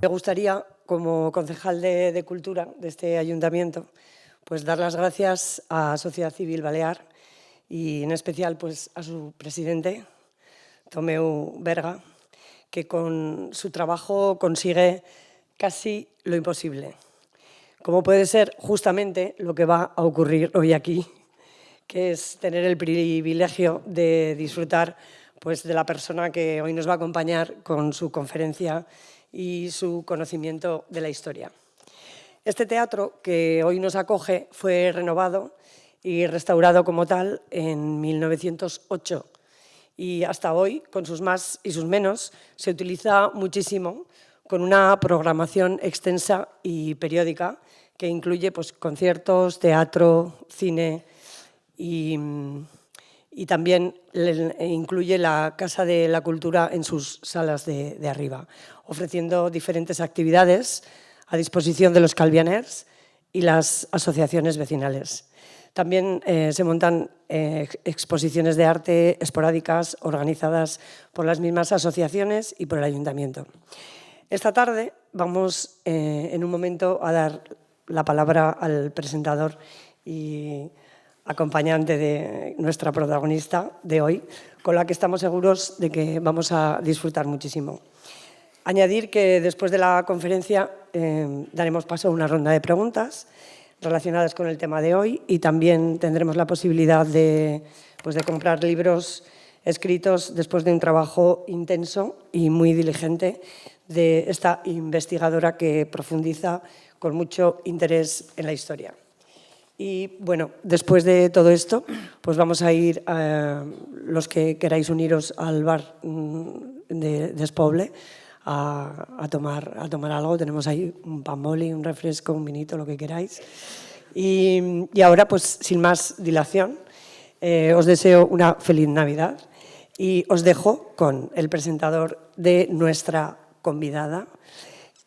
Me gustaría, como concejal de Cultura de este ayuntamiento, pues dar las gracias a Sociedad Civil Balear y en especial pues, a su presidente, Tomeu Berga, que con su trabajo consigue casi lo imposible. Como puede ser justamente lo que va a ocurrir hoy aquí, que es tener el privilegio de disfrutar pues, de la persona que hoy nos va a acompañar con su conferencia y su conocimiento de la historia. Este teatro que hoy nos acoge fue renovado y restaurado como tal en 1908 y hasta hoy, con sus más y sus menos, se utiliza muchísimo con una programación extensa y periódica que incluye pues, conciertos, teatro, cine y también incluye la Casa de la Cultura en sus salas de arriba, ofreciendo diferentes actividades a disposición de los calvianers y las asociaciones vecinales. También se montan exposiciones de arte esporádicas organizadas por las mismas asociaciones y por el ayuntamiento. Esta tarde vamos en un momento a dar la palabra al presentador y acompañante de nuestra protagonista de hoy, con la que estamos seguros de que vamos a disfrutar muchísimo. Añadir que después de la conferencia daremos paso a una ronda de preguntas relacionadas con el tema de hoy y también tendremos la posibilidad de comprar libros escritos después de un trabajo intenso y muy diligente de esta investigadora que profundiza con mucho interés en la historia. Y bueno, después de todo esto, pues vamos a ir, los que queráis uniros al bar de Despoble, a tomar algo. Tenemos ahí un pan boli, un refresco, un vinito, lo que queráis. Y ahora, pues sin más dilación, os deseo una feliz Navidad y os dejo con el presentador de nuestra convidada,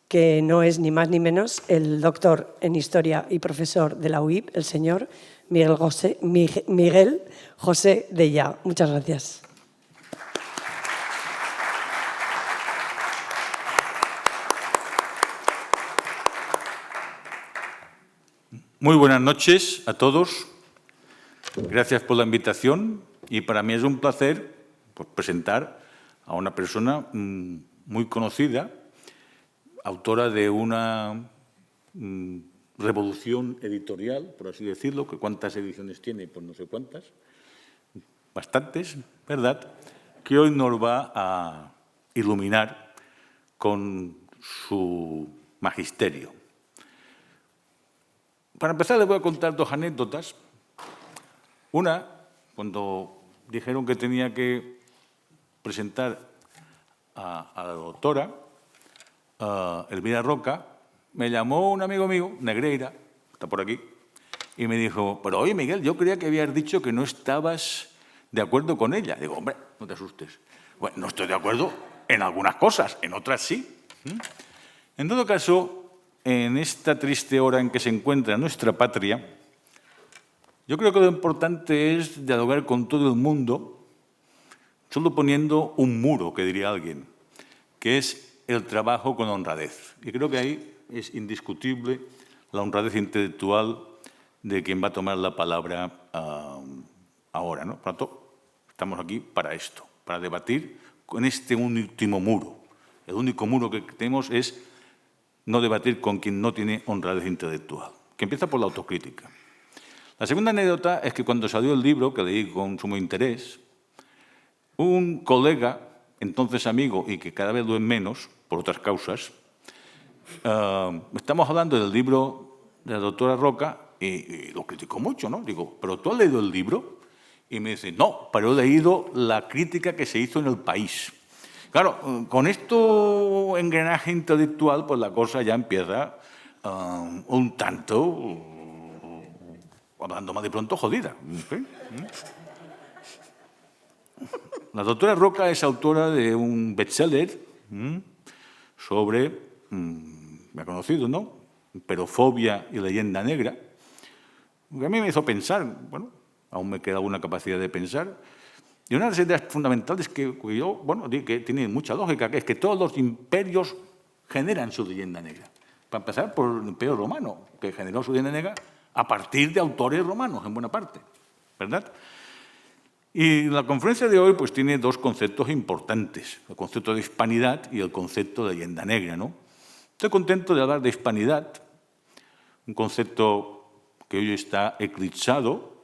que no es ni más ni menos el doctor en Historia y profesor de la UIP, el señor Miguel José Dellà. Muchas gracias. Muy buenas noches a todos. Gracias por la invitación y para mí es un placer presentar a una persona muy conocida, autora de una revolución editorial, por así decirlo, que cuántas ediciones tiene, pues no sé cuántas, bastantes, ¿verdad?, que hoy nos va a iluminar con su magisterio. Para empezar, les voy a contar dos anécdotas. Una, cuando dijeron que tenía que presentar a la doctora Elvira Roca, me llamó un amigo mío, Negreira, está por aquí, y me dijo, pero oye, Miguel, yo creía que habías dicho que no estabas de acuerdo con ella. Digo, hombre, no te asustes. Bueno, no estoy de acuerdo en algunas cosas, en otras sí. En todo caso, en esta triste hora en que se encuentra nuestra patria, yo creo que lo importante es dialogar con todo el mundo, solo poniendo un muro, que diría alguien, que es el trabajo con honradez. Y creo que ahí es indiscutible la honradez intelectual de quien va a tomar la palabra ahora, ¿no? Por lo tanto, estamos aquí para esto, para debatir con este último muro. El único muro que tenemos es no debatir con quien no tiene honradez intelectual, que empieza por la autocrítica. La segunda anécdota es que cuando salió el libro, que leí con sumo interés, un colega, entonces amigo y que cada vez lo es menos, por otras causas, estamos hablando del libro de la doctora Roca y lo criticó mucho, ¿no? Digo, ¿pero tú has leído el libro? Y me dice, no, pero he leído la crítica que se hizo en El País. Claro, con esto engranaje intelectual, pues la cosa ya empieza un tanto, hablando más de pronto, jodida. ¿Sí? La doctora Roca es autora de un bestseller sobre, me ha conocido, ¿no?, Perofobia y leyenda negra, que a mí me hizo pensar, bueno, aún me queda alguna capacidad de pensar. Y una de las ideas fundamentales que yo, bueno, que tiene mucha lógica, que es que todos los imperios generan su leyenda negra. Para empezar, por el Imperio Romano, que generó su leyenda negra a partir de autores romanos, en buena parte, ¿verdad? Y la conferencia de hoy pues, tiene dos conceptos importantes, el concepto de hispanidad y el concepto de leyenda negra, ¿no? Estoy contento de hablar de hispanidad, un concepto que hoy está eclipsado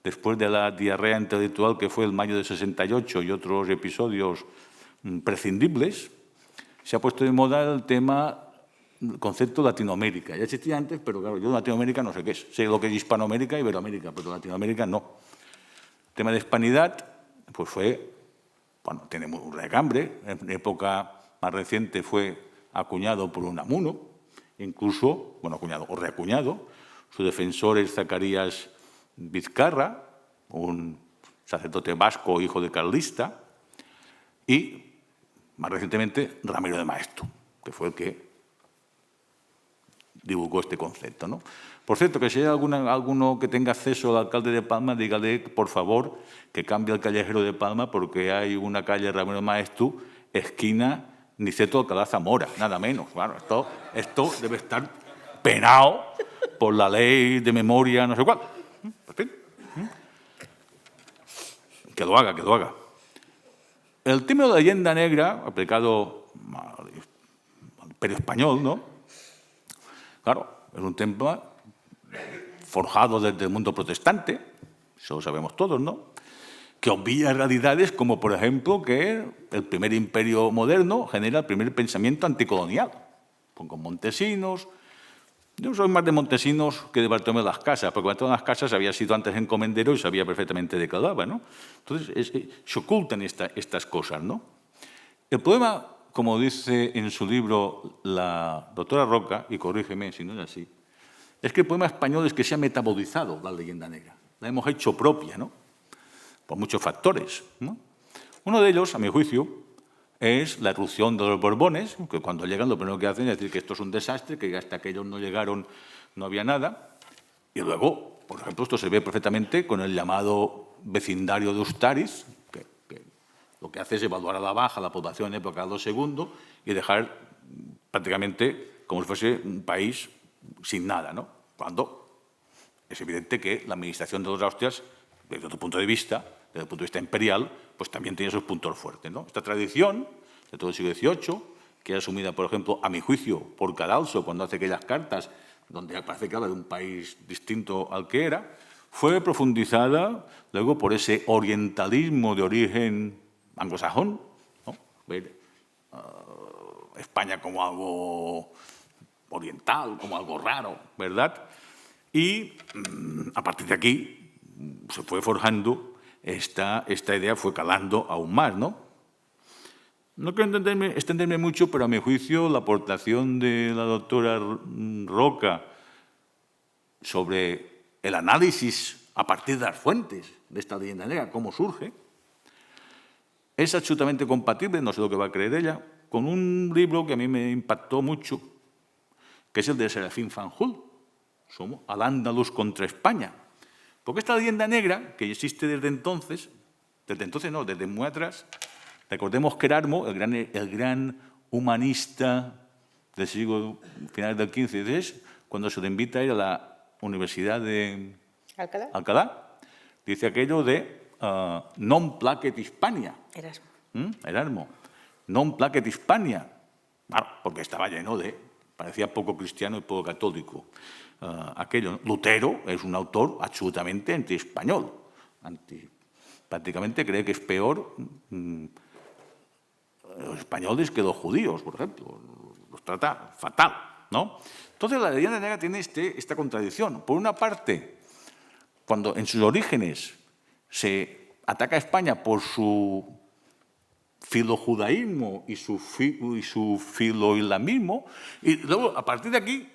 después de la diarrea intelectual que fue el mayo de 68 y otros episodios prescindibles. Se ha puesto de moda el tema, el concepto Latinoamérica. Ya existía antes, pero claro, yo de Latinoamérica no sé qué es. Sé lo que es Hispanoamérica y Iberoamérica, pero Latinoamérica no. El tema de hispanidad, pues fue, bueno, tiene un recambre. En época más reciente fue acuñado por Unamuno, incluso, bueno, acuñado o reacuñado. Su defensor es Zacarías Vizcarra, un sacerdote vasco, hijo de carlista, y más recientemente Ramiro de Maeztu, que fue el que divulgó este concepto, ¿no? Por cierto, que si hay alguno que tenga acceso al alcalde de Palma, dígale, por favor, que cambie el callejero de Palma porque hay una calle Ramiro de Maeztu, esquina Niceto Alcalá Zamora, nada menos. Bueno, esto debe estar penado por la ley de memoria no sé cuál. En fin. Que lo haga, que lo haga. El término de leyenda negra, aplicado al Imperio Español, ¿no? Claro, es un tema forjado desde el mundo protestante, eso lo sabemos todos, ¿no? Que obvia realidades como, por ejemplo, que el primer imperio moderno genera el primer pensamiento anticolonial, con Montesinos. Yo soy más de Montesinos que de Bartolomé de las Casas, porque Bartolomé de las Casas había sido antes encomendero y sabía perfectamente de qué hablaba, ¿no? Entonces, se ocultan estas cosas, ¿no? El problema, como dice en su libro la doctora Roca, y corrígeme si no es así, es que el problema español es que se ha metabolizado la leyenda negra. La hemos hecho propia, ¿no? Por muchos factores, ¿no? Uno de ellos, a mi juicio, es la erupción de los Borbones, que cuando llegan lo primero que hacen es decir que esto es un desastre, que hasta que ellos no llegaron no había nada. Y luego, por ejemplo, esto se ve perfectamente con el llamado vecindario de Ustariz, que lo que hace es evaluar a la baja la población en época de Carlos II y dejar prácticamente como si fuese un país sin nada, ¿no? Cuando es evidente que la administración de los Austrias, desde otro punto de vista, desde el punto de vista imperial, pues también tiene sus puntos fuertes, ¿no? Esta tradición de todo el siglo XVIII, que es asumida, por ejemplo, a mi juicio, por Cadalso, cuando hace aquellas cartas donde parece que habla de un país distinto al que era, fue profundizada luego por ese orientalismo de origen anglosajón, ¿no? Ver España como algo oriental, como algo raro, ¿verdad? Y a partir de aquí se fue forjando esta idea, fue calando aún más, ¿no? No quiero extenderme mucho, pero a mi juicio la aportación de la doctora Roca sobre el análisis a partir de las fuentes de esta leyenda negra, cómo surge, es absolutamente compatible, no sé lo que va a creer ella, con un libro que a mí me impactó mucho, que es el de Serafín Fanjul, somos Al-Ándalus contra España. Porque esta leyenda negra, que existe desde muy atrás, recordemos que Erasmo, el gran humanista del siglo final del XV y XVI, cuando se le invita a ir a la Universidad de Alcalá, dice aquello de non placet Hispania. Erasmo. Non placet Hispania. Claro, porque estaba lleno de... parecía poco cristiano y poco católico. Aquello. Lutero es un autor absolutamente anti-español. Prácticamente cree que es peor los españoles que los judíos, por ejemplo. Los trata fatal, ¿no? Entonces, la leyenda negra tiene esta contradicción. Por una parte, cuando en sus orígenes se ataca a España por su filojudaísmo y su filoislamismo, y luego, a partir de aquí,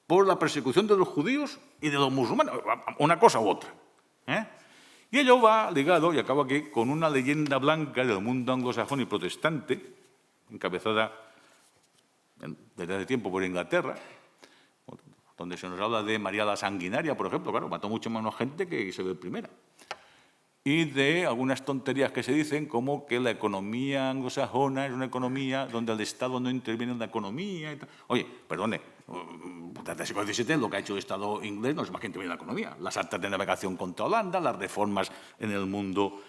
por la persecución de los judíos y de los musulmanes, una cosa u otra. Y ello va ligado, y acabo aquí, con una leyenda blanca del mundo anglosajón y protestante, encabezada desde hace tiempo por Inglaterra, donde se nos habla de María la Sanguinaria, por ejemplo, claro, mató mucho menos gente que Isabel I. y de algunas tonterías que se dicen, como que la economía anglosajona es una economía donde el Estado no interviene en la economía. Y tal. Oye, perdone, desde el siglo XVII lo que ha hecho el Estado inglés no es más que intervenir en la economía. Las actas de navegación contra Holanda, las reformas en el mundo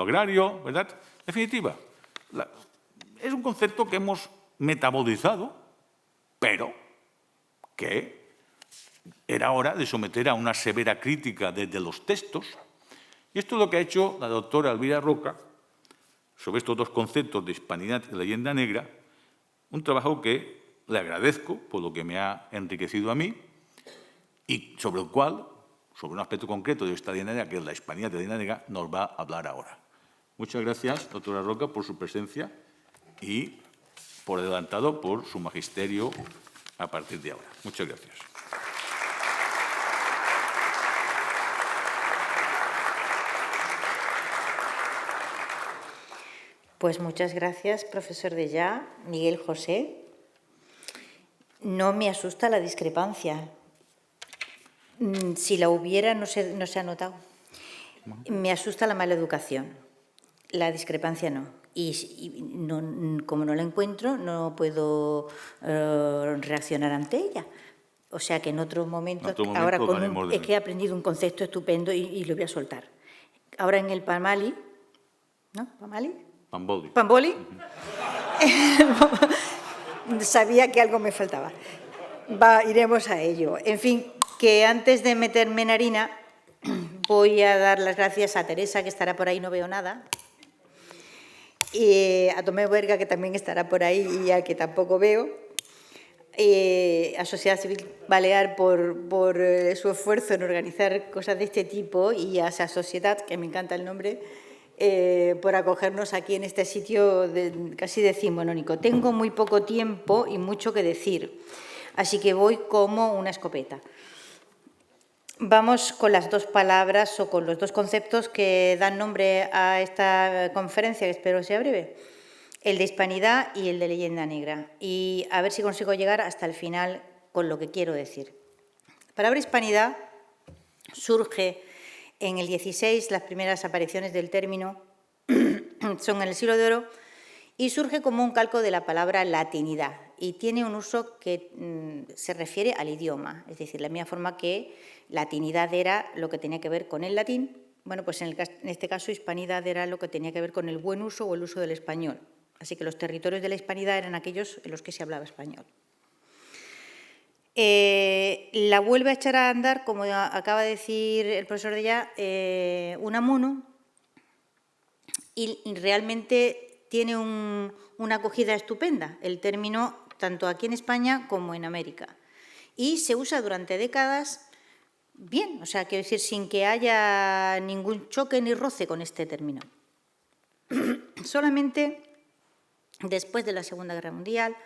agrario, ¿verdad? En definitiva, es un concepto que hemos metabolizado, pero que era hora de someter a una severa crítica desde los textos. Y esto es lo que ha hecho la doctora Elvira Roca sobre estos dos conceptos de hispanidad y leyenda negra, un trabajo que le agradezco por lo que me ha enriquecido a mí y sobre el cual, sobre un aspecto concreto de esta leyenda negra, que es la hispanidad y la leyenda negra, nos va a hablar ahora. Muchas gracias, doctora Roca, por su presencia y por adelantado por su magisterio a partir de ahora. Muchas gracias. Pues muchas gracias, profesor Dellà, Miguel José. No me asusta la discrepancia. Si la hubiera, no se ha notado. Me asusta la mala educación. La discrepancia no. Y como no la encuentro, no puedo reaccionar ante ella. O sea que en otro momento ahora es que he aprendido un concepto estupendo y lo voy a soltar. Ahora en el Pamali, ¿no? ¿Pamali? Pamboli. ¿Pamboli? Sabía que algo me faltaba. Iremos a ello. En fin, que antes de meterme en harina, voy a dar las gracias a Teresa, que estará por ahí, no veo nada, y a Tomé Huerga, que también estará por ahí y a que tampoco veo, a Sociedad Civil Balear por su esfuerzo en organizar cosas de este tipo y a esa sociedad, que me encanta el nombre, por acogernos aquí en este sitio casi decimonónico. Tengo muy poco tiempo y mucho que decir, así que voy como una escopeta. Vamos con las dos palabras o con los dos conceptos que dan nombre a esta conferencia, que espero sea breve, el de hispanidad y el de leyenda negra, y a ver si consigo llegar hasta el final con lo que quiero decir. La palabra hispanidad surge en el XVI, las primeras apariciones del término son en el Siglo de Oro, y surge como un calco de la palabra latinidad, y tiene un uso que se refiere al idioma, es decir, la misma forma que latinidad era lo que tenía que ver con el latín, bueno, pues en este caso hispanidad era lo que tenía que ver con el buen uso o el uso del español. Así que los territorios de la hispanidad eran aquellos en los que se hablaba español. La vuelve a echar a andar, como acaba de decir el profesor Dellà, Unamuno, y realmente tiene una acogida estupenda, el término, tanto aquí en España como en América. Y se usa durante décadas bien, o sea, quiero decir, sin que haya ningún choque ni roce con este término. Solamente después de la Segunda Guerra Mundial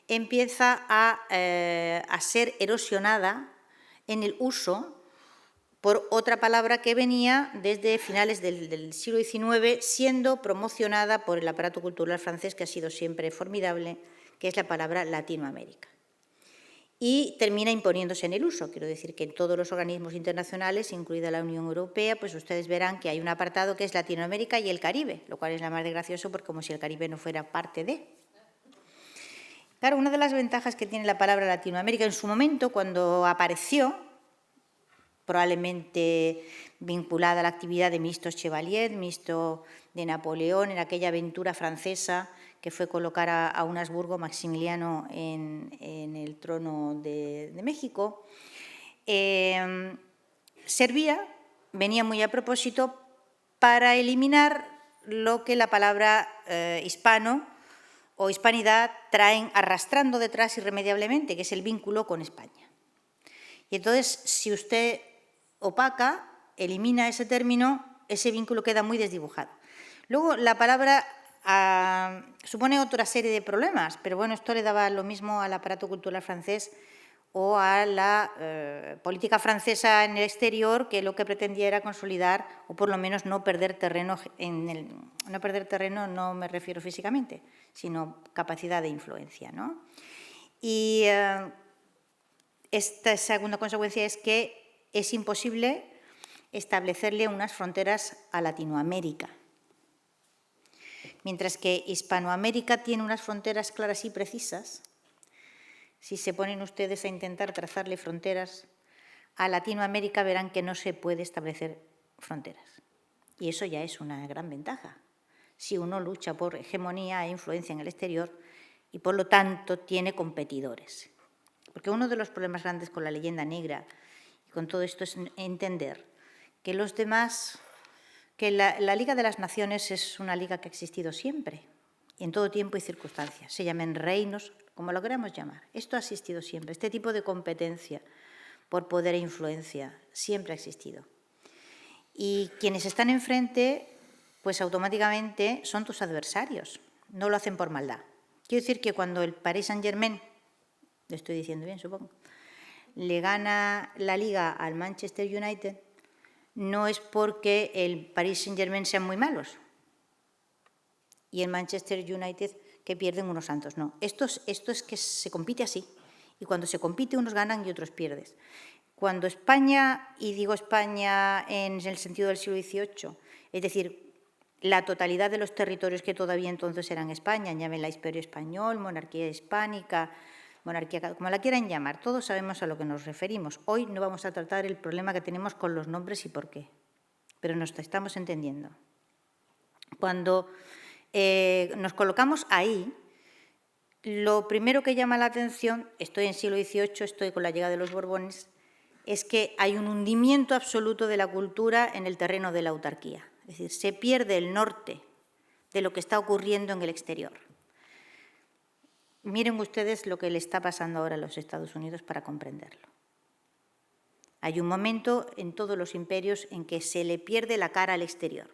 empieza a ser erosionada en el uso por otra palabra que venía desde finales del siglo XIX, siendo promocionada por el aparato cultural francés, que ha sido siempre formidable, que es la palabra Latinoamérica. Y termina imponiéndose en el uso. Quiero decir que en todos los organismos internacionales, incluida la Unión Europea, pues ustedes verán que hay un apartado que es Latinoamérica y el Caribe, lo cual es la más de gracioso porque como si el Caribe no fuera parte de. Claro, una de las ventajas que tiene la palabra Latinoamérica en su momento, cuando apareció, probablemente vinculada a la actividad de Mistos Chevalier, Misto de Napoleón, en aquella aventura francesa que fue colocar a un Habsburgo, Maximiliano, en el trono de México, venía muy a propósito para eliminar lo que la palabra hispano o hispanidad traen arrastrando detrás irremediablemente, que es el vínculo con España. Y entonces, si usted opaca, elimina ese término, ese vínculo queda muy desdibujado. Luego, la palabra supone otra serie de problemas, pero bueno, esto le daba lo mismo al aparato cultural francés o a la política francesa en el exterior, que lo que pretendía era consolidar o por lo menos no perder terreno. No perder terreno no me refiero físicamente, sino capacidad de influencia, ¿no? Y esta segunda consecuencia es que es imposible establecerle unas fronteras a Latinoamérica. Mientras que Hispanoamérica tiene unas fronteras claras y precisas, si se ponen ustedes a intentar trazarle fronteras a Latinoamérica, verán que no se puede establecer fronteras. Y eso ya es una gran ventaja, si uno lucha por hegemonía e influencia en el exterior y, por lo tanto, tiene competidores. Porque uno de los problemas grandes con la leyenda negra y con todo esto es entender que los demás, que la Liga de las Naciones es una liga que ha existido siempre, y en todo tiempo y circunstancias, se llamen reinos, como lo queramos llamar. Esto ha existido siempre, este tipo de competencia por poder e influencia siempre ha existido. Y quienes están enfrente, pues automáticamente son tus adversarios, no lo hacen por maldad. Quiero decir que cuando el Paris Saint-Germain, lo estoy diciendo bien, supongo, le gana la Liga al Manchester United, no es porque el Paris Saint-Germain sean muy malos y el Manchester United que pierden unos santos, no. Esto es que se compite así, y cuando se compite unos ganan y otros pierden. Cuando España, y digo España en el sentido del siglo XVIII, es decir, la totalidad de los territorios que todavía entonces eran España, llámenla Imperio Español, monarquía hispánica, monarquía, como la quieran llamar, todos sabemos a lo que nos referimos. Hoy no vamos a tratar el problema que tenemos con los nombres y por qué, pero nos estamos entendiendo. Cuando nos colocamos ahí, lo primero que llama la atención, estoy en siglo XVIII, estoy con la llegada de los Borbones, es que hay un hundimiento absoluto de la cultura en el terreno de la autarquía. Es decir, se pierde el norte de lo que está ocurriendo en el exterior. Miren ustedes lo que le está pasando ahora a los Estados Unidos para comprenderlo. Hay un momento en todos los imperios en que se le pierde la cara al exterior.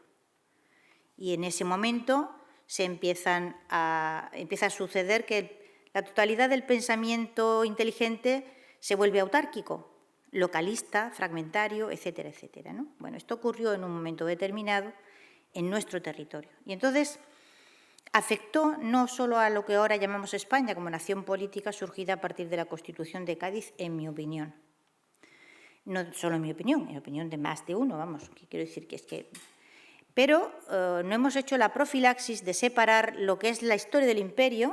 Y en ese momento empieza a suceder que la totalidad del pensamiento inteligente se vuelve autárquico, localista, fragmentario, etcétera, etcétera, ¿no? Bueno, esto ocurrió en un momento determinado en nuestro territorio. Y entonces afectó no solo a lo que ahora llamamos España como nación política surgida a partir de la Constitución de Cádiz, en mi opinión. No solo en mi opinión, en opinión de más de uno, vamos, que quiero decir que es que... Pero no hemos hecho la profilaxis de separar lo que es la historia del imperio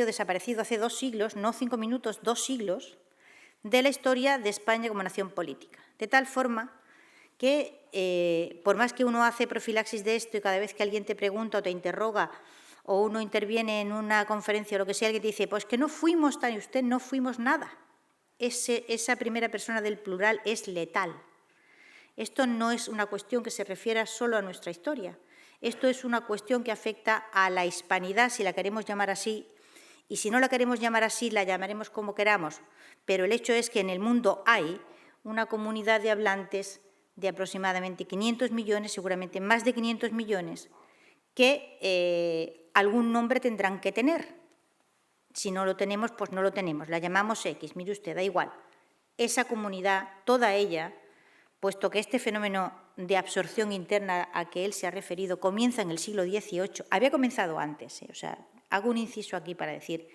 desaparecido hace 2 siglos, no 5 minutos, 2 siglos, de la historia de España como nación política. De tal forma que, por más que uno hace profilaxis de esto y cada vez que alguien te pregunta o te interroga o uno interviene en una conferencia o lo que sea, alguien te dice, pues que no fuimos tan y usted no fuimos nada. Esa primera persona del plural es letal. Esto no es una cuestión que se refiera solo a nuestra historia. Esto es una cuestión que afecta a la hispanidad, si la queremos llamar así, y si no la queremos llamar así, la llamaremos como queramos. Pero el hecho es que en el mundo hay una comunidad de hablantes de aproximadamente 500 millones, seguramente más de 500 millones, que algún nombre tendrán que tener. Si no lo tenemos, pues no lo tenemos. La llamamos X, mire usted, da igual. Esa comunidad, toda ella, puesto que este fenómeno de absorción interna a que él se ha referido comienza en el siglo XVIII, había comenzado antes, o sea, hago un inciso aquí para decir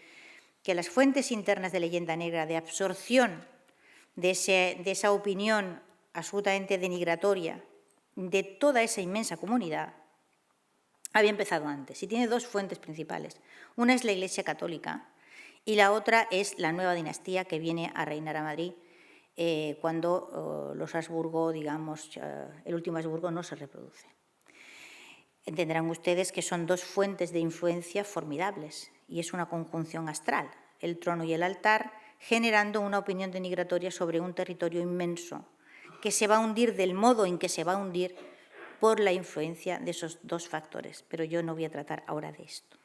que las fuentes internas de leyenda negra, de absorción de esa opinión absolutamente denigratoria de toda esa inmensa comunidad, había empezado antes y tiene 2 fuentes principales. Una es la Iglesia Católica y la otra es la nueva dinastía que viene a reinar a Madrid cuando los Habsburgo, digamos, el último Habsburgo no se reproduce. Entenderán ustedes que son 2 fuentes de influencia formidables y es una conjunción astral, el trono y el altar, generando una opinión denigratoria sobre un territorio inmenso que se va a hundir del modo en que se va a hundir por la influencia de esos 2 factores. Pero yo no voy a tratar ahora de esto.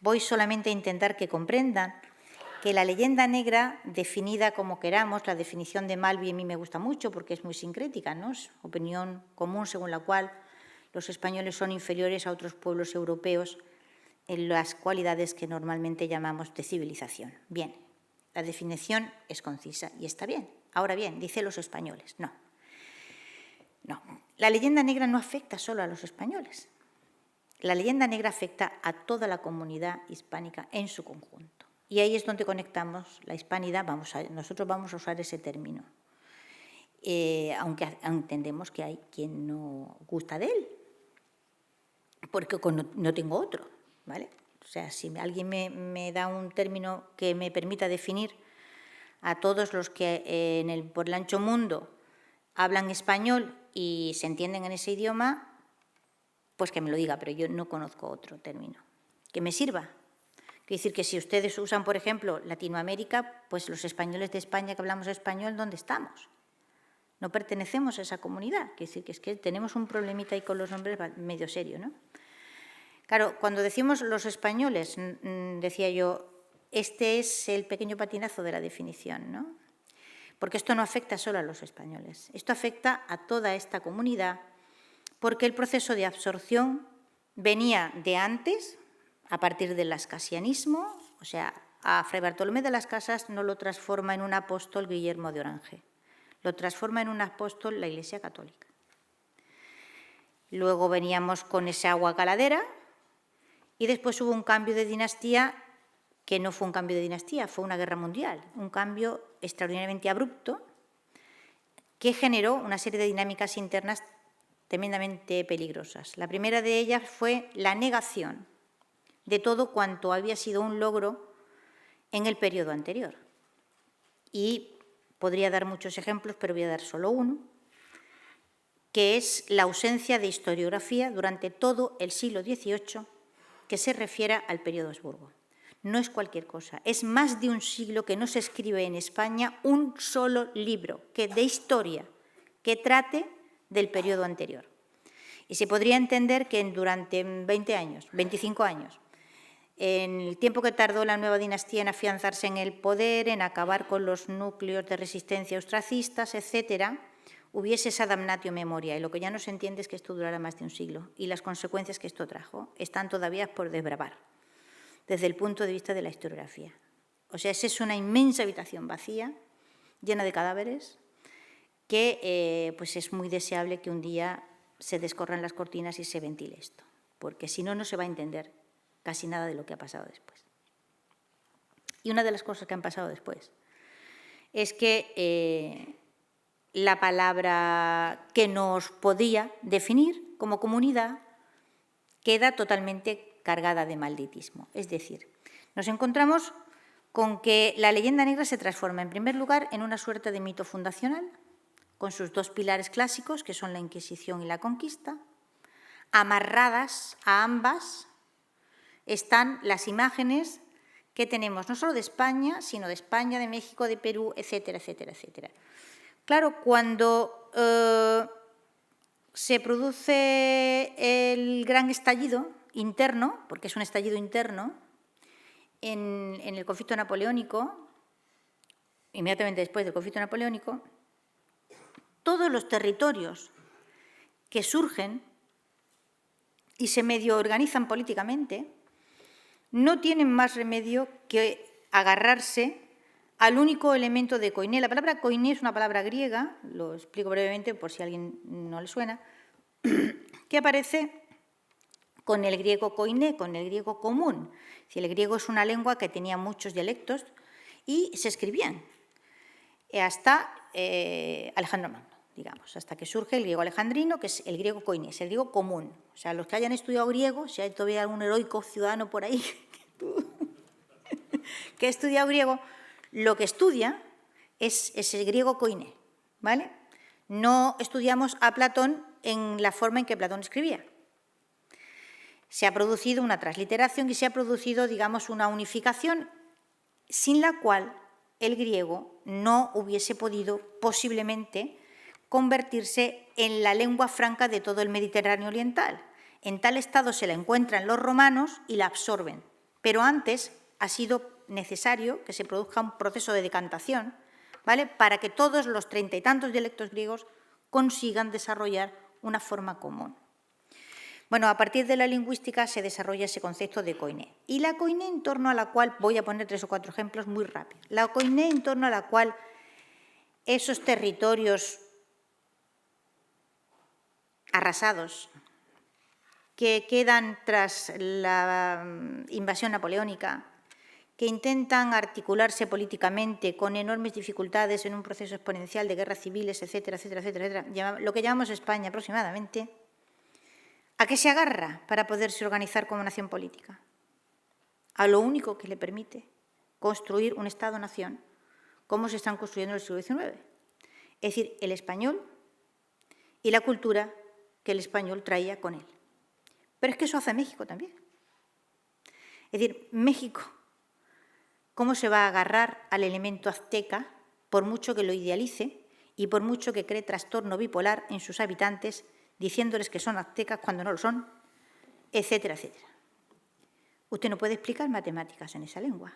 Voy solamente a intentar que comprendan que la leyenda negra, definida como queramos, la definición de Malvi a mí me gusta mucho porque es muy sincrética, ¿no? Es opinión común según la cual los españoles son inferiores a otros pueblos europeos en las cualidades que normalmente llamamos de civilización. Bien, la definición es concisa y está bien. Ahora bien, dice los españoles. No. La leyenda negra no afecta solo a los españoles. La leyenda negra afecta a toda la comunidad hispánica en su conjunto. Y ahí es donde conectamos la hispanidad, nosotros vamos a usar ese término. aunque entendemos que hay quien no gusta de él, porque no tengo otro, ¿vale? O sea, si alguien me da un término que me permita definir a todos los que por el ancho mundo hablan español y se entienden en ese idioma, pues que me lo diga, pero yo no conozco otro término que me sirva. Quiere decir que si ustedes usan, por ejemplo, Latinoamérica, pues los españoles de España que hablamos español, ¿dónde estamos? No pertenecemos a esa comunidad. Quiere decir que es que tenemos un problemita ahí con los nombres medio serio, ¿no? Claro, cuando decimos los españoles, decía yo, este es el pequeño patinazo de la definición, ¿no? Porque esto no afecta solo a los españoles, esto afecta a toda esta comunidad, porque el proceso de absorción venía de antes, a partir del lascasianismo, o sea, a Fray Bartolomé de las Casas no lo transforma en un apóstol Guillermo de Orange, lo transforma en un apóstol la Iglesia Católica. Luego veníamos con esa agua caladera y después hubo un cambio de dinastía que no fue un cambio de dinastía, fue una guerra mundial, un cambio extraordinariamente abrupto que generó una serie de dinámicas internas tremendamente peligrosas. La primera de ellas fue la negación de todo cuanto había sido un logro en el periodo anterior. Y podría dar muchos ejemplos, pero voy a dar solo uno, que es la ausencia de historiografía durante todo el siglo XVIII que se refiera al periodo Habsburgo. No es cualquier cosa, es más de un siglo que no se escribe en España un solo libro de historia que trate del periodo anterior. Y se podría entender que durante 20 años, 25 años, en el tiempo que tardó la nueva dinastía en afianzarse en el poder, en acabar con los núcleos de resistencia austracistas, etcétera, hubiese esa damnatio memoria. Y lo que ya no se entiende es que esto durara más de un siglo. Y las consecuencias que esto trajo están todavía por desbravar, desde el punto de vista de la historiografía. O sea, esa es una inmensa habitación vacía, llena de cadáveres, que pues es muy deseable que un día se descorran las cortinas y se ventile esto, porque si no, no se va a entender casi nada de lo que ha pasado después. Y una de las cosas que han pasado después es que la palabra que nos podía definir como comunidad queda totalmente cargada de malditismo. Es decir, nos encontramos con que la leyenda negra se transforma, en primer lugar, en una suerte de mito fundacional, con sus dos pilares clásicos, que son la Inquisición y la conquista. Amarradas a ambas están las imágenes que tenemos, no solo de España, sino de España, de México, de Perú, etcétera, etcétera, etcétera. Claro, cuando se produce el gran estallido interno, porque es un estallido interno, en el conflicto napoleónico, inmediatamente después del conflicto napoleónico, todos los territorios que surgen y se medio organizan políticamente no tienen más remedio que agarrarse al único elemento de koiné. La palabra koiné es una palabra griega, lo explico brevemente por si a alguien no le suena, que aparece con el griego koiné, con el griego común. Si el griego es una lengua que tenía muchos dialectos y se escribían hasta Alejandro Magno, digamos, hasta que surge el griego alejandrino, que es el griego koiné, es el griego común. O sea, los que hayan estudiado griego, si hay todavía algún heroico ciudadano por ahí que ha estudiado griego, lo que estudia es ese griego koiné, ¿vale? No estudiamos a Platón en la forma en que Platón escribía. Se ha producido una transliteración y se ha producido, digamos, una unificación sin la cual el griego no hubiese podido posiblemente convertirse en la lengua franca de todo el Mediterráneo oriental. En tal estado se la encuentran los romanos y la absorben, pero antes ha sido necesario que se produzca un proceso de decantación, ¿vale?, para que todos los 30 y tantos dialectos griegos consigan desarrollar una forma común. Bueno, a partir de la lingüística se desarrolla ese concepto de koiné. Y la koiné en torno a la cual, voy a poner 3 o 4 ejemplos muy rápido, la koiné en torno a la cual esos territorios arrasados que quedan tras la invasión napoleónica, que intentan articularse políticamente con enormes dificultades en un proceso exponencial de guerras civiles, etcétera, etcétera, etcétera, lo que llamamos España aproximadamente, ¿a qué se agarra para poderse organizar como nación política? A lo único que le permite construir un Estado-nación, como se están construyendo en el siglo XIX. Es decir, el español y la cultura que el español traía con él. Pero es que eso hace México también. Es decir, México, ¿cómo se va a agarrar al elemento azteca, por mucho que lo idealice y por mucho que cree trastorno bipolar en sus habitantes, diciéndoles que son aztecas cuando no lo son, etcétera, etcétera? Usted no puede explicar matemáticas en esa lengua.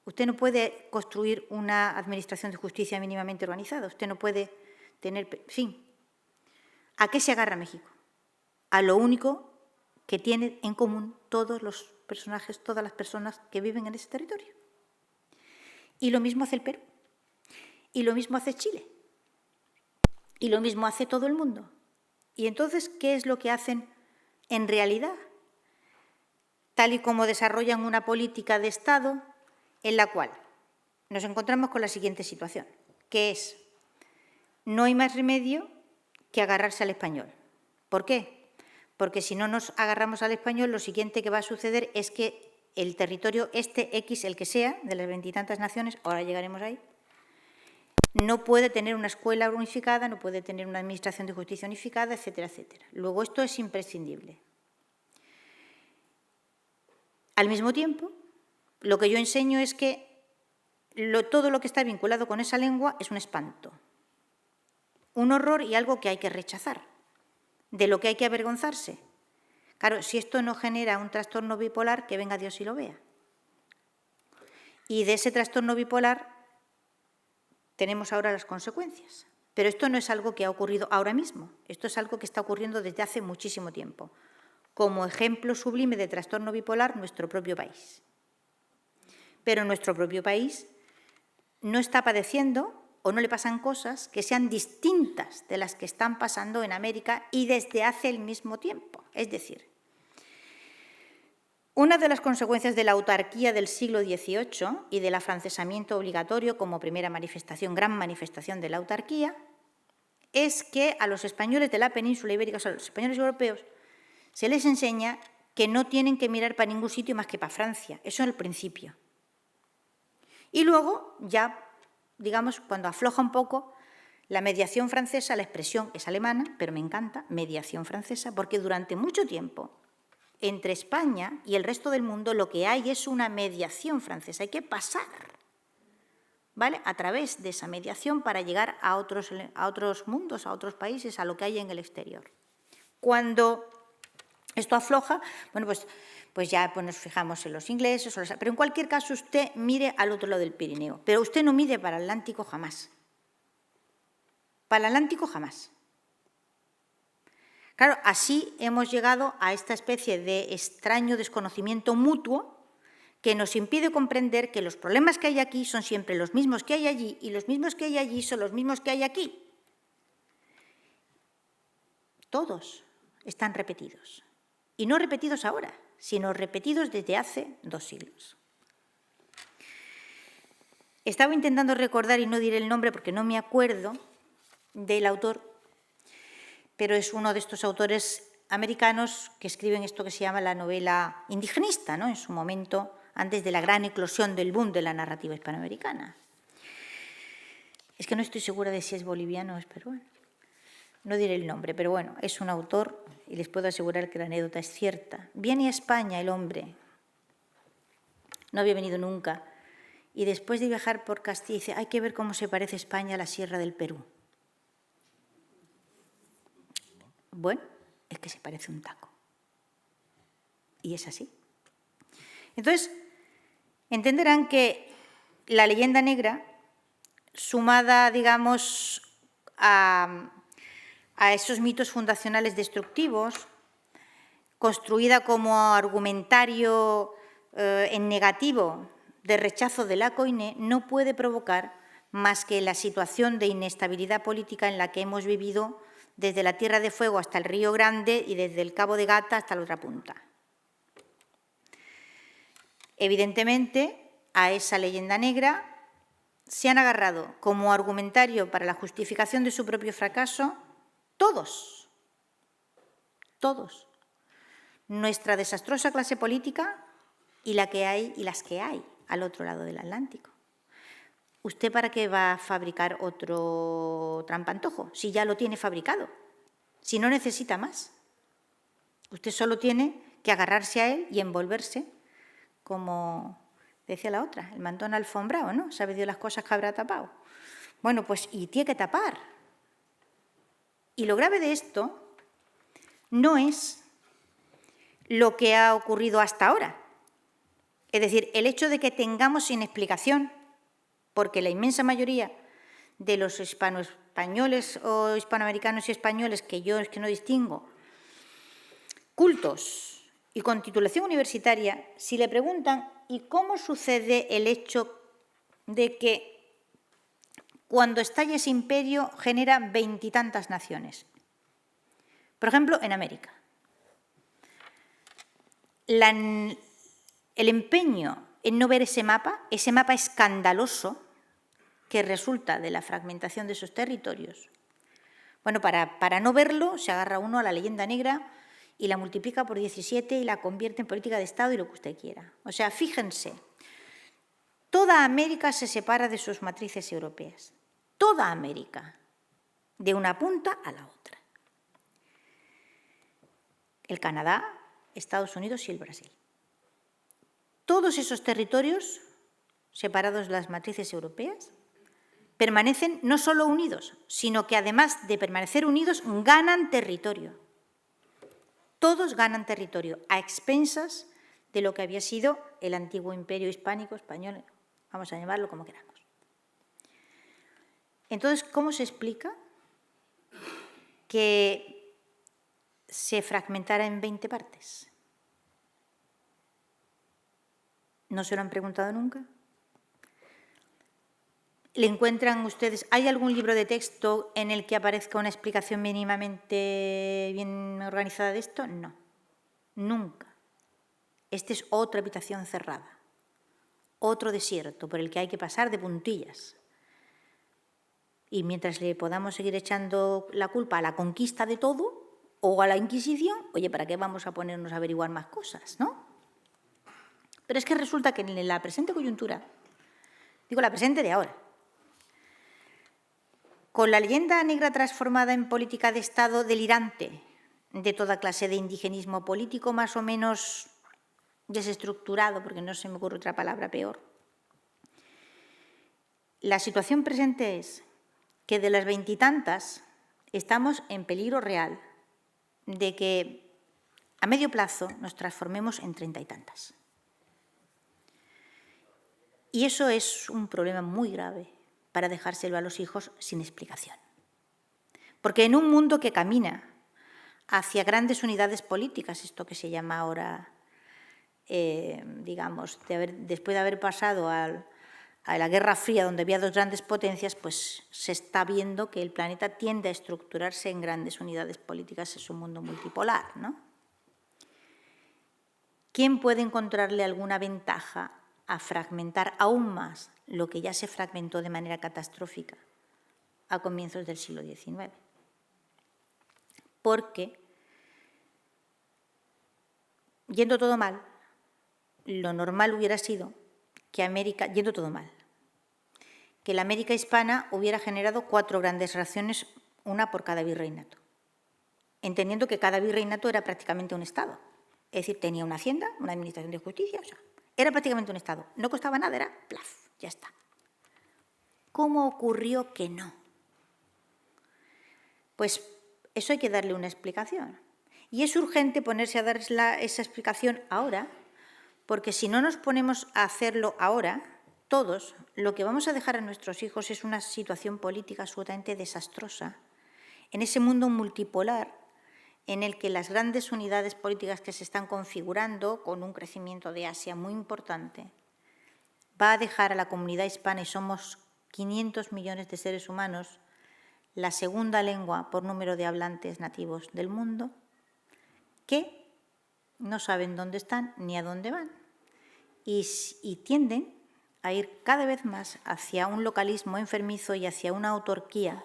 Usted no puede construir una administración de justicia mínimamente organizada. Usted no puede tener... En fin, ¿a qué se agarra México? A lo único que tienen en común todos los personajes, todas las personas que viven en ese territorio. Y lo mismo hace el Perú. Y lo mismo hace Chile. Y lo mismo hace todo el mundo. Y entonces, ¿qué es lo que hacen en realidad? Tal y como desarrollan una política de Estado en la cual nos encontramos con la siguiente situación, que es, no hay más remedio que agarrarse al español. ¿Por qué? Porque si no nos agarramos al español, lo siguiente que va a suceder es que el territorio X, el que sea, de las 20 y tantas naciones, ahora llegaremos ahí, no puede tener una escuela unificada, no puede tener una administración de justicia unificada, etcétera, etcétera. Luego, esto es imprescindible. Al mismo tiempo, lo que yo enseño es que todo lo que está vinculado con esa lengua es un espanto, un horror y algo que hay que rechazar, de lo que hay que avergonzarse. Claro, si esto no genera un trastorno bipolar, que venga Dios y lo vea. Y de ese trastorno bipolar tenemos ahora las consecuencias. Pero esto no es algo que ha ocurrido ahora mismo, esto es algo que está ocurriendo desde hace muchísimo tiempo. Como ejemplo sublime de trastorno bipolar, nuestro propio país. Pero nuestro propio país no está padeciendo o no le pasan cosas que sean distintas de las que están pasando en América y desde hace el mismo tiempo. Es decir, una de las consecuencias de la autarquía del siglo XVIII y del afrancesamiento obligatorio como primera manifestación, gran manifestación de la autarquía, es que a los españoles de la península ibérica, o sea, a los españoles europeos, se les enseña que no tienen que mirar para ningún sitio más que para Francia. Eso es el principio. Y luego, ya, digamos, cuando afloja un poco, la mediación francesa, la expresión es alemana, pero me encanta, mediación francesa, porque durante mucho tiempo, entre España y el resto del mundo, lo que hay es una mediación francesa. Hay que pasar, ¿vale?, a través de esa mediación para llegar a otros mundos, a otros países, a lo que hay en el exterior. Cuando esto afloja, bueno, pues ya nos fijamos en los ingleses, pero en cualquier caso usted mire al otro lado del Pirineo, pero usted no mire para el Atlántico jamás. Para el Atlántico jamás. Claro, así hemos llegado a esta especie de extraño desconocimiento mutuo que nos impide comprender que los problemas que hay aquí son siempre los mismos que hay allí y los mismos que hay allí son los mismos que hay aquí. Todos están repetidos. Y no repetidos ahora, sino repetidos desde hace 2 siglos. Estaba intentando recordar, y no diré el nombre porque no me acuerdo del autor, pero es uno de estos autores americanos que escriben esto que se llama la novela indigenista, ¿no?, en su momento, antes de la gran eclosión del boom de la narrativa hispanoamericana. Es que no estoy segura de si es boliviano o es peruano. No diré el nombre, pero bueno, es un autor y les puedo asegurar que la anécdota es cierta. Viene a España el hombre, no había venido nunca, y después de viajar por Castilla dice, hay que ver cómo se parece España a la Sierra del Perú. Bueno, es que se parece un taco. Y es así. Entonces, entenderán que la leyenda negra, sumada, digamos, a esos mitos fundacionales destructivos, construida como argumentario en negativo de rechazo de la COINE, no puede provocar más que la situación de inestabilidad política en la que hemos vivido desde la Tierra de Fuego hasta el Río Grande y desde el Cabo de Gata hasta la otra punta. Evidentemente, a esa leyenda negra, se han agarrado como argumentario para la justificación de su propio fracaso todos. Nuestra desastrosa clase política y las que hay al otro lado del Atlántico. ¿Usted para qué va a fabricar otro trampantojo? Si ya lo tiene fabricado, si no necesita más. Usted solo tiene que agarrarse a él y envolverse, como decía la otra, el mantón alfombrado, ¿no? ¿Sabe Dios las cosas que habrá tapado? Bueno, pues y tiene que tapar. Y lo grave de esto no es lo que ha ocurrido hasta ahora. Es decir, el hecho de que tengamos sin explicación, porque la inmensa mayoría de los hispanoespañoles o hispanoamericanos y españoles, que yo es que no distingo, cultos y con titulación universitaria, si le preguntan ¿y cómo sucede el hecho de que cuando estalla ese imperio genera 20 y tantas naciones? Por ejemplo, en América. El empeño en no ver ese mapa escandaloso que resulta de la fragmentación de esos territorios. Bueno, para no verlo se agarra uno a la leyenda negra y la multiplica por 17 y la convierte en política de Estado y lo que usted quiera. O sea, fíjense, toda América se separa de sus matrices europeas. Toda América, de una punta a la otra. El Canadá, Estados Unidos y el Brasil. Todos esos territorios, separados de las matrices europeas, permanecen no solo unidos, sino que además de permanecer unidos, ganan territorio. Todos ganan territorio, a expensas de lo que había sido el antiguo imperio hispánico, español, vamos a llamarlo como queramos. Entonces, ¿cómo se explica que se fragmentara en 20 partes? ¿No se lo han preguntado nunca? ¿Le encuentran ustedes, hay algún libro de texto en el que aparezca una explicación mínimamente bien organizada de esto? No, nunca. Esta es otra habitación cerrada, otro desierto por el que hay que pasar de puntillas. Y mientras le podamos seguir echando la culpa a la conquista de todo o a la Inquisición, oye, ¿para qué vamos a ponernos a averiguar más cosas, no? Pero es que resulta que en la presente coyuntura, digo la presente de ahora, con la leyenda negra transformada en política de Estado delirante de toda clase de indigenismo político más o menos desestructurado, porque no se me ocurre otra palabra peor, la situación presente es que de las 20 y tantas estamos en peligro real de que a medio plazo nos transformemos en 30 y tantas. Y eso es un problema muy grave para dejárselo a los hijos sin explicación. Porque en un mundo que camina hacia grandes unidades políticas, esto que se llama ahora, digamos, después de haber pasado a la Guerra Fría, donde había dos grandes potencias, pues se está viendo que el planeta tiende a estructurarse en grandes unidades políticas, es un mundo multipolar, ¿no? ¿Quién puede encontrarle alguna ventaja a fragmentar aún más lo que ya se fragmentó de manera catastrófica a comienzos del siglo XIX? Porque, yendo todo mal, lo normal hubiera sido que América, yendo todo mal, que la América hispana hubiera generado 4 grandes naciones, una por cada virreinato, entendiendo que cada virreinato era prácticamente un Estado. Es decir, tenía una hacienda, una administración de justicia, o sea, era prácticamente un Estado. No costaba nada, era plaf, ya está. ¿Cómo ocurrió que no? Pues eso hay que darle una explicación. Y es urgente ponerse a dar esa explicación ahora, porque si no nos ponemos a hacerlo ahora, todos, lo que vamos a dejar a nuestros hijos es una situación política absolutamente desastrosa. En ese mundo multipolar, en el que las grandes unidades políticas que se están configurando, con un crecimiento de Asia muy importante, va a dejar a la comunidad hispana, y somos 500 millones de seres humanos, la segunda lengua por número de hablantes nativos del mundo, que no saben dónde están ni a dónde van y tienden a ir cada vez más hacia un localismo enfermizo y hacia una autarquía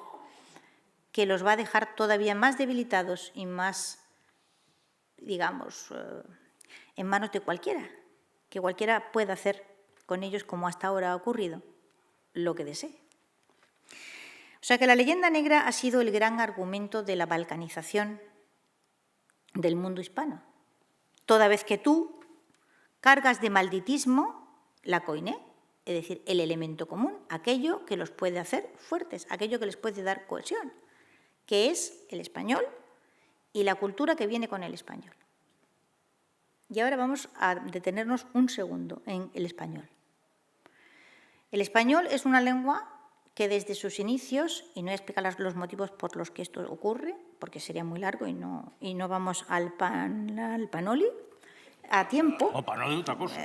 que los va a dejar todavía más debilitados y más, digamos, en manos de cualquiera, que cualquiera pueda hacer con ellos, como hasta ahora ha ocurrido, lo que desee. O sea que la leyenda negra ha sido el gran argumento de la balcanización del mundo hispano. Toda vez que tú cargas de malditismo la koiné, es decir, el elemento común, aquello que los puede hacer fuertes, aquello que les puede dar cohesión, que es el español y la cultura que viene con el español. Y ahora vamos a detenernos un segundo en el español. El español es una lengua que desde sus inicios, y no voy a explicar los motivos por los que esto ocurre, porque sería muy largo y no vamos al panoli a tiempo. O panoli otra cosa.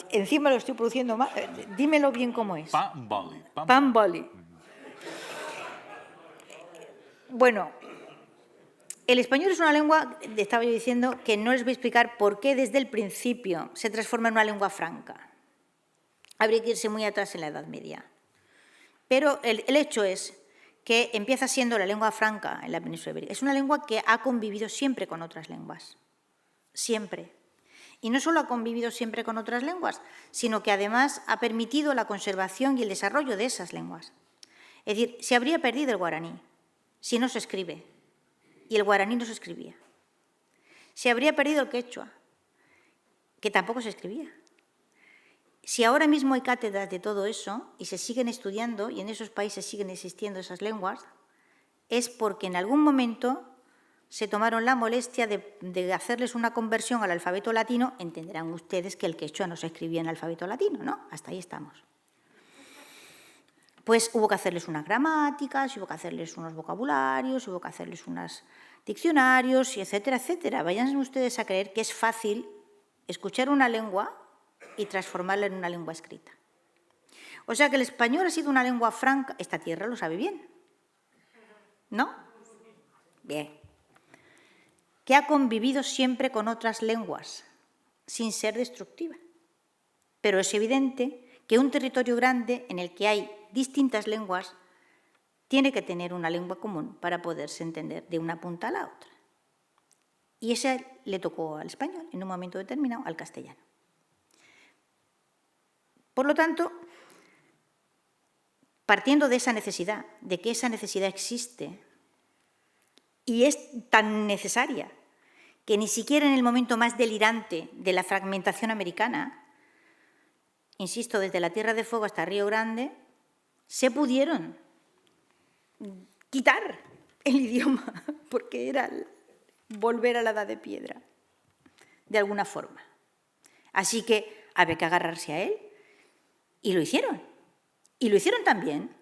Encima lo estoy produciendo mal. Dímelo bien cómo es. Pan-boli. Pan-boli. Bueno, el español es una lengua, estaba yo diciendo, que no les voy a explicar por qué desde el principio se transforma en una lengua franca. Habría que irse muy atrás en la Edad Media. Pero el hecho es que empieza siendo la lengua franca en la península ibérica. Es una lengua que ha convivido siempre con otras lenguas. Siempre. Y no solo ha convivido siempre con otras lenguas, sino que además ha permitido la conservación y el desarrollo de esas lenguas. Es decir, se habría perdido el guaraní si no se escribe. Y el guaraní no se escribía. Se habría perdido el quechua, que tampoco se escribía. Si ahora mismo hay cátedras de todo eso y se siguen estudiando y en esos países siguen existiendo esas lenguas, es porque en algún momento se tomaron la molestia de hacerles una conversión al alfabeto latino. Entenderán ustedes que el quechua no se escribía en alfabeto latino, ¿no? Hasta ahí estamos. Pues hubo que hacerles unas gramáticas, hubo que hacerles unos vocabularios, hubo que hacerles unos diccionarios, y etcétera, etcétera. Vayan ustedes a creer que es fácil escuchar una lengua y transformarla en una lengua escrita. O sea que el español ha sido una lengua franca. Esta tierra lo sabe bien, ¿no? Bien. Que ha convivido siempre con otras lenguas, sin ser destructiva. Pero es evidente que un territorio grande en el que hay distintas lenguas tiene que tener una lengua común para poderse entender de una punta a la otra. Y esa le tocó al español, en un momento determinado, al castellano. Por lo tanto, partiendo de esa necesidad, de que esa necesidad existe y es tan necesaria que ni siquiera en el momento más delirante de la fragmentación americana, insisto, desde la Tierra de Fuego hasta Río Grande, se pudieron quitar el idioma, porque era volver a la edad de piedra, de alguna forma. Así que había que agarrarse a él. Y lo hicieron. Y lo hicieron también.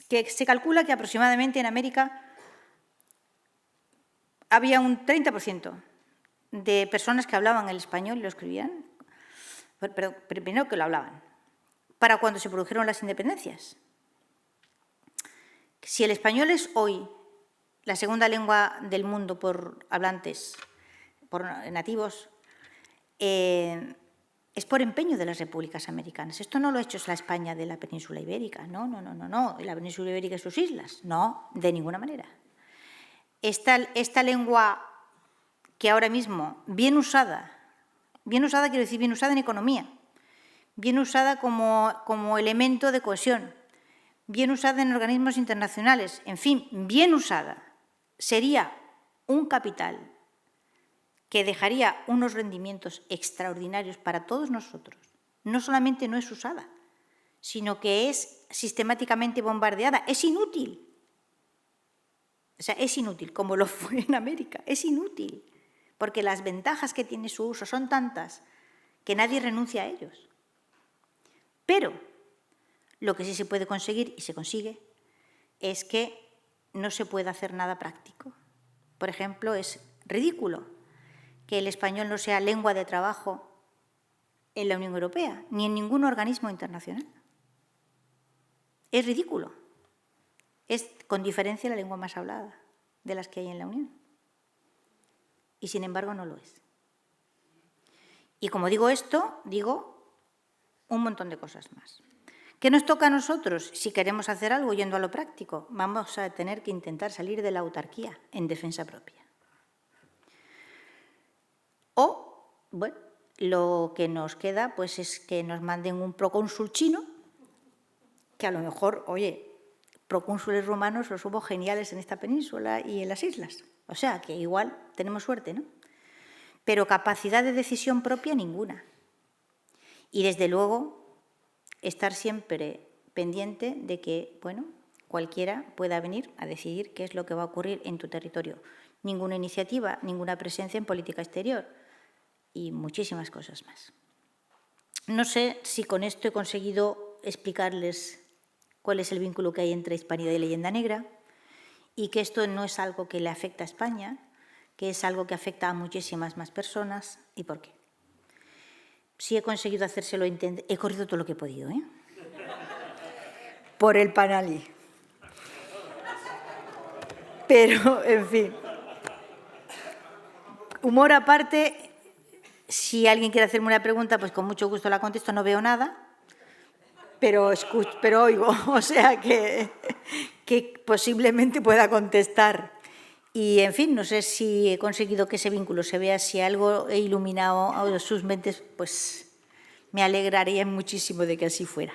Que se calcula que aproximadamente en América había un 30% de personas que hablaban el español y lo escribían, pero primero que lo hablaban, para cuando se produjeron las independencias. Si el español es hoy la segunda lengua del mundo por hablantes, por nativos, es por empeño de las repúblicas americanas. Esto no lo ha hecho la España de la península ibérica, no, la península ibérica y sus islas, no, de ninguna manera. Esta lengua que ahora mismo, bien usada quiero decir bien usada en economía, bien usada como elemento de cohesión, bien usada en organismos internacionales, en fin, bien usada, sería un capital que dejaría unos rendimientos extraordinarios para todos nosotros. No solamente no es usada, sino que es sistemáticamente bombardeada. Es inútil. O sea, es inútil, como lo fue en América. Es inútil, porque las ventajas que tiene su uso son tantas que nadie renuncia a ellos. Pero lo que sí se puede conseguir, y se consigue, es que no se puede hacer nada práctico. Por ejemplo, es ridículo que el español no sea lengua de trabajo en la Unión Europea, ni en ningún organismo internacional. Es ridículo. Es, con diferencia, la lengua más hablada de las que hay en la Unión. Y, sin embargo, no lo es. Y como digo esto, digo un montón de cosas más. ¿Qué nos toca a nosotros? Si queremos hacer algo yendo a lo práctico, vamos a tener que intentar salir de la autarquía en defensa propia. O, bueno, lo que nos queda pues es que nos manden un procónsul chino, que a lo mejor, oye, procónsules romanos los hubo geniales en esta península y en las islas. O sea, que igual tenemos suerte, ¿no? Pero capacidad de decisión propia ninguna. Y desde luego, estar siempre pendiente de que, bueno, cualquiera pueda venir a decidir qué es lo que va a ocurrir en tu territorio. Ninguna iniciativa, ninguna presencia en política exterior y muchísimas cosas más. No sé si con esto he conseguido explicarles cuál es el vínculo que hay entre hispanidad y leyenda negra y que esto no es algo que le afecta a España, que es algo que afecta a muchísimas más personas y por qué. Si he conseguido hacérselo, he corrido todo lo que he podido, ¿eh? Por el panali. Pero, en fin. Humor aparte, si alguien quiere hacerme una pregunta, pues con mucho gusto la contesto, no veo nada, pero oigo, o sea que posiblemente pueda contestar. Y, en fin, no sé si he conseguido que ese vínculo se vea, si algo he iluminado a sus mentes, pues me alegraría muchísimo de que así fuera.